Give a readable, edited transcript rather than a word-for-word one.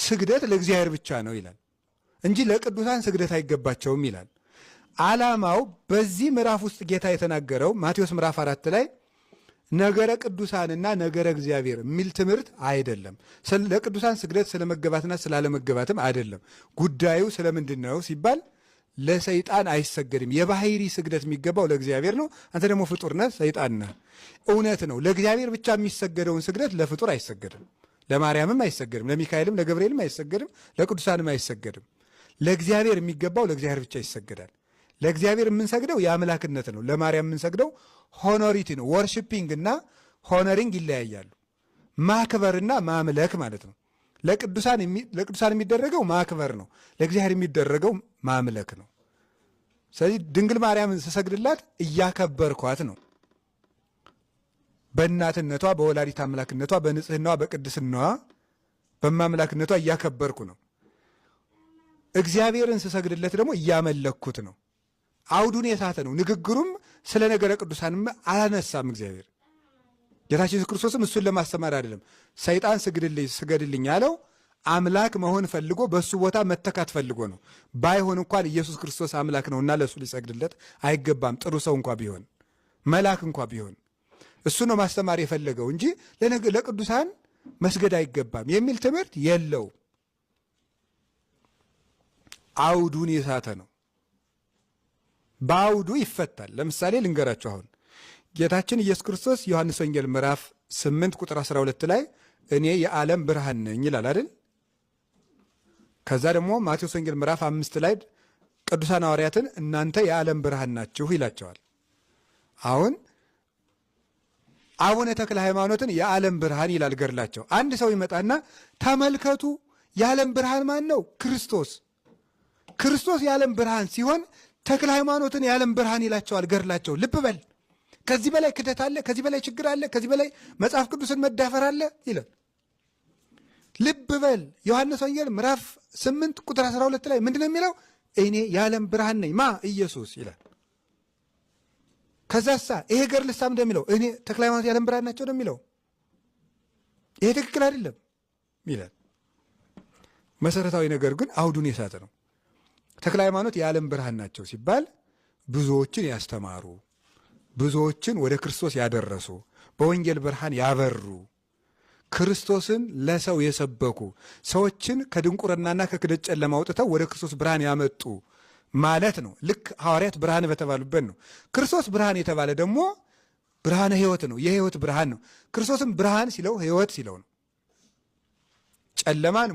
ስግደት ለእግዚአብሔር ብቻ ነው ይላል እንጂ ለቅዱሳን ስግደት አይገባቸውም ይላል። ዓላማው በዚህ ምዕራፍ ውስጥ ጌታ የተናገረው ማቴዎስ ምዕራፍ 4 ላይ ነገረ ቅዱሳንና ነገረ እግዚአብሔር የሚል ትምህርት አይደለም። ለቅዱሳን ስግደት ስለመገባትና ስላለመገባትም አይደለም። ጉዳዩ ስለምንድን ነው ሲባል ለሰይጣን አይሰገድም። የባህሪ ስግደት የሚገባው ለእግዚአብሔር ነው። አንተ ደግሞ ፍጡር ነህ፣ ሰይጣን ነህ። እውነት ነው። ለእግዚአብሔር ብቻ የሚሰገደውን ስግደት ለፍጡር አይሰገድም። ለማርያምም አይሰገድም፣ ለሚካኤልም ለገብርኤልም አይሰገድም፣ ለቅዱሳንም አይሰገድም። ለእግዚአብሔር የሚገባው ለእግዚአብሔር ብቻ ይሰገዳል። ለእግዚአብሔር የምንሰግደው የአምላክነት ነው። ለማርያም የምንሰግደው ሆኖሪቲ ነው። ወርሺፒንግ እና ሆነሪንግ ይለያያሉ። ማክበርና ማምለክ ማለት ነው። ለቅዱሳን የሚደረገው ማክበር ነው። ለእግዚአብሔር የሚደረገው ማምለክ ነው። ስለዚህ ድንግል ማርያምን ስሰግድላት እያከበርኳት ነው። በእናትነቷ፣ በወላዲት አምላክነቷ፣ በንጽህናዋ፣ በቅድስናዋ፣ በማምላክነቷ እያከበርኩ ነው። እግዚአብሔርን ስሰግድለት ደግሞ እያመለኩት ነው። አውዱን የሳተ ነው። ንግግሩም ስለ ነገረ ቅዱሳንም አላነሳም። እግዚአብሔር ጌታችን ኢየሱስ ክርስቶስም እሱን ለማስተማር አይደለም። ሰይጣን ስገድልኝ ያለው አምላክ መሆን ፈልጎ በእሱ ቦታ መተካት ፈልጎ ነው። ባይሆን እንኳን ኢየሱስ ክርስቶስ አምላክ ነውና ለእሱ ሊሰግድለት አይገባም። ጥሩ ሰው እንኳ ቢሆን መልአክ እንኳ ቢሆን እሱ ነው ማስተማር የፈለገው እንጂ ለቅዱሳን መስገድ አይገባም የሚል ትምህርት የለው። አውዱን የሳተ ነው። በአውዱ ይፈታል። ለምሳሌ ልንገራችሁ። አሁን ጌታችን ኢየሱስ ክርስቶስ ዮሐንስ ወንጌል ምዕራፍ 8 ቁጥር 12 ላይ እኔ የዓለም ብርሃን ነኝ ይላል አይደል? ከዛ ደግሞ ማቴዎስ ወንጌል ምዕራፍ 5 ላይ ቅዱሳን ሐዋርያትን እናንተ የዓለም ብርሃን ናችሁ ይላቸዋል። አሁን አቡነ ተክለ ሃይማኖትን የዓለም ብርሃን ይላል ገድላቸው። አንድ ሰው ይመጣና ተመልከቱ የዓለም ብርሃን ማን ነው? ክርስቶስ። ክርስቶስ የዓለም ብርሃን ሲሆን ተክለ ሃይማኖትን የዓለም ብርሃን ይላቸዋል ገድላቸው። ልብ በል። ከዚህ በላይ ክደት አለ? ከዚህ በላይ ችግር አለ? ከዚህ በላይ መጽሐፍ ቅዱስን መዳፈር አለ ይላል። ልብ በል። ዮሐንስ ወንጌል ምዕራፍ 8 ቁጥር 12 ላይ ምንድን ነው የሚለው? እኔ የዓለም ብርሃን ነኝ። ማ? ኢየሱስ ይላል። ከዛሳ ይሄ ገድልሳ እንደሚለው እኔ ተክለ ሃይማኖት የዓለም ብርሃን ናቸው እንደሚለው ይሄ ትክክል አይደለም ይላል። መሰረታዊ ነገር ግን አውዱን የሳተ ነው። ተክለ ሃይማኖት የዓለም ብርሃን ናቸው ሲባል ብዙዎችን ያስተማሩ፣ ብዙዎችን ወደ ክርስቶስ ያደረሱ፣ በወንጌል ብርሃን ያበሩ፣ ክርስቶስን ለሰው የሰበኩ፣ ሰዎችን ከድንቁርናና ከክደት ጨለማ አውጥተው ወደ ክርስቶስ ብርሃን ያመጡ ማለት ነው። ልክ ሐዋርያት ብርሃን በተባሉበት ነው። ክርስቶስ ብርሃን የተባለ ደግሞ ብርሃነ ሕይወት ነው። የሕይወት ብርሃን ነው። ክርስቶስም ብርሃን ሲለው ሕይወት ሲለው ነው። ጨለማን